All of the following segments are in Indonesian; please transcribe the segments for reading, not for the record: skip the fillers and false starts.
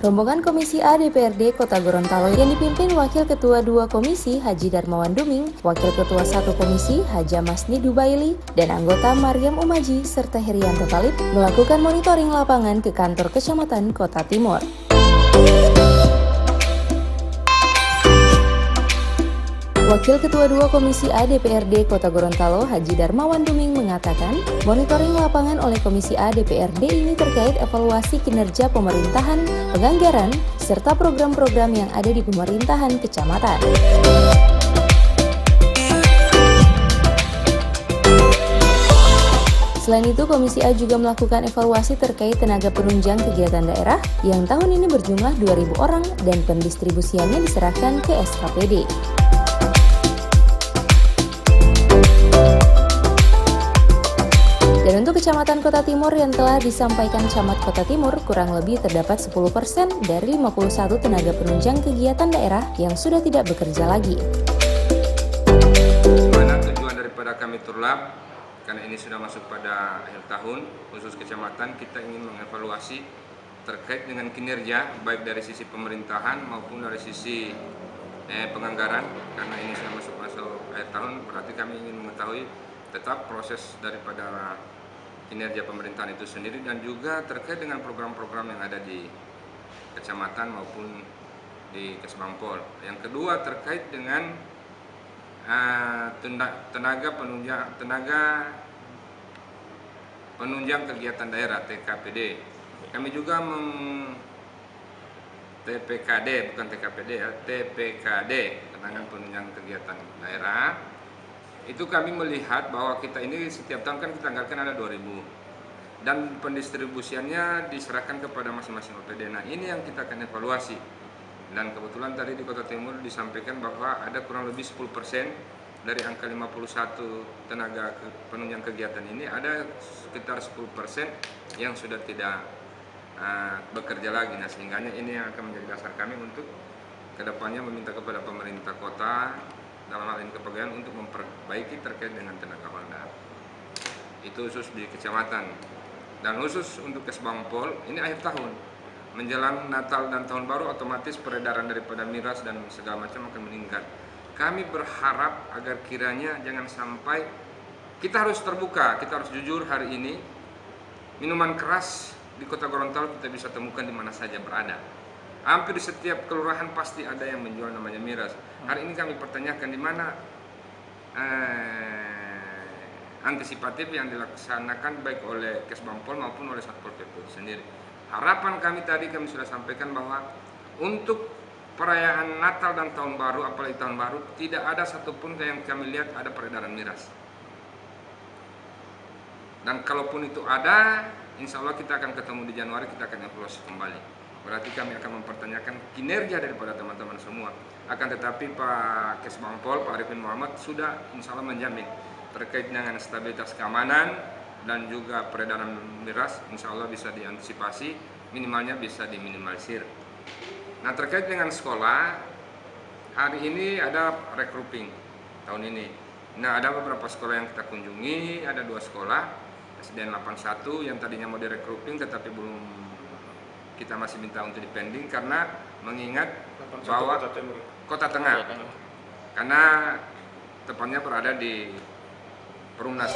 Rombongan Komisi A DPRD Kota Gorontalo yang dipimpin Wakil Ketua 2 Komisi Haji Darmawan Duming, Wakil Ketua 1 Komisi Haja Masni Dubaili, dan anggota Maryam Umaji serta Herianto Talib melakukan monitoring lapangan ke kantor Kecamatan Kota Timur. Wakil Ketua 2 Komisi A DPRD Kota Gorontalo Haji Darmawan Duming mengatakan, monitoring lapangan oleh Komisi A DPRD ini terkait evaluasi kinerja pemerintahan, penganggaran, serta program-program yang ada di pemerintahan kecamatan. Selain itu, Komisi A juga melakukan evaluasi terkait tenaga penunjang kegiatan daerah yang tahun ini berjumlah 2.000 orang dan pendistribusiannya diserahkan ke SKPD. Dan untuk Kecamatan Kota Timur yang telah disampaikan Camat Kota Timur, kurang lebih terdapat 10% dari 51 tenaga penunjang kegiatan daerah yang sudah tidak bekerja lagi. Mana tujuan daripada kami turlap, karena ini sudah masuk pada akhir tahun, khusus Kecamatan kita ingin mengevaluasi terkait dengan kinerja, baik dari sisi pemerintahan maupun dari sisi penganggaran, karena ini sudah masuk akhir tahun, berarti kami ingin mengetahui tetap proses daripada kinerja pemerintahan itu sendiri dan juga terkait dengan program-program yang ada di kecamatan maupun di Kesbangpol. Yang kedua terkait dengan tenaga penunjang kegiatan daerah TKPD. Kami juga TPKD, bukan TKPD ya, TPKD, tenaga penunjang kegiatan daerah. Itu kami melihat bahwa kita ini setiap tahun kan kita anggarkan ada 2.000 dan pendistribusiannya diserahkan kepada masing-masing OPD. Nah ini yang kita akan evaluasi, dan kebetulan tadi di Kota Timur disampaikan bahwa ada kurang lebih 10% dari angka 51 tenaga penunjang kegiatan ini, ada sekitar 10% yang sudah tidak bekerja lagi. Nah sehingganya ini yang akan menjadi dasar kami untuk kedepannya meminta kepada pemerintah kota dalam hal ini kepegawaian untuk memperbaiki terkait dengan tenaga honorer. Itu khusus di kecamatan. Dan khusus untuk Kesbangpol, ini akhir tahun. Menjelang Natal dan Tahun Baru otomatis peredaran daripada miras dan segala macam akan meningkat. Kami berharap agar kiranya jangan sampai, kita harus terbuka, kita harus jujur hari ini, minuman keras di Kota Gorontalo kita bisa temukan di mana saja berada. Hampir di setiap kelurahan pasti ada yang menjual namanya miras. Hari ini kami pertanyakan di mana antisipatif yang dilaksanakan baik oleh Kesbangpol maupun oleh Satpol PP sendiri. Harapan kami tadi kami sudah sampaikan bahwa untuk perayaan Natal dan Tahun Baru, apalagi Tahun Baru, tidak ada satupun yang kami lihat ada peredaran miras. Dan kalaupun itu ada, insya Allah kita akan ketemu di Januari, kita akan evaluasi kembali. Berarti kami akan mempertanyakan kinerja daripada teman-teman semua. Akan tetapi Pak Kesbangpol, Pak Arifin Muhammad sudah insya Allah menjamin terkait dengan stabilitas keamanan dan juga peredaran miras, insya Allah bisa diantisipasi, minimalnya bisa diminimalisir. Nah terkait dengan sekolah, hari ini ada regrouping tahun ini. Nah ada beberapa sekolah yang kita kunjungi, ada 2 sekolah, SDN 81 yang tadinya mau direkrouping tetapi belum, kita masih minta untuk dipending karena mengingat bahwa Kota Tengah, karena tepatnya berada di Perumnas.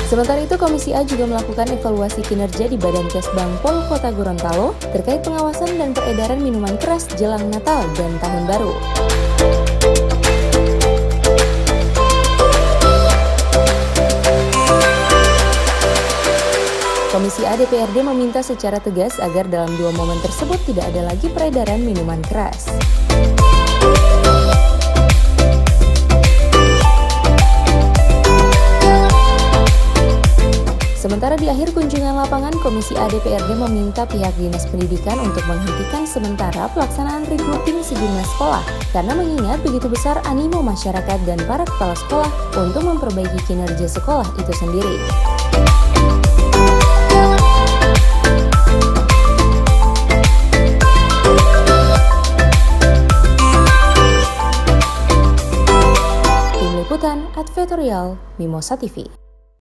Sementara itu, Komisi A juga melakukan evaluasi kinerja di Badan Kesbangpol Kota Gorontalo terkait pengawasan dan peredaran minuman keras jelang Natal dan Tahun Baru. Komisi A DPRD meminta secara tegas agar dalam 2 momen tersebut tidak ada lagi peredaran minuman keras. Sementara di akhir kunjungan lapangan, Komisi A DPRD meminta pihak Dinas Pendidikan untuk menghentikan sementara pelaksanaan regrouping sejumlah sekolah karena mengingat begitu besar animo masyarakat dan para kepala sekolah untuk memperbaiki kinerja sekolah itu sendiri. Advertorial Mimosa TV.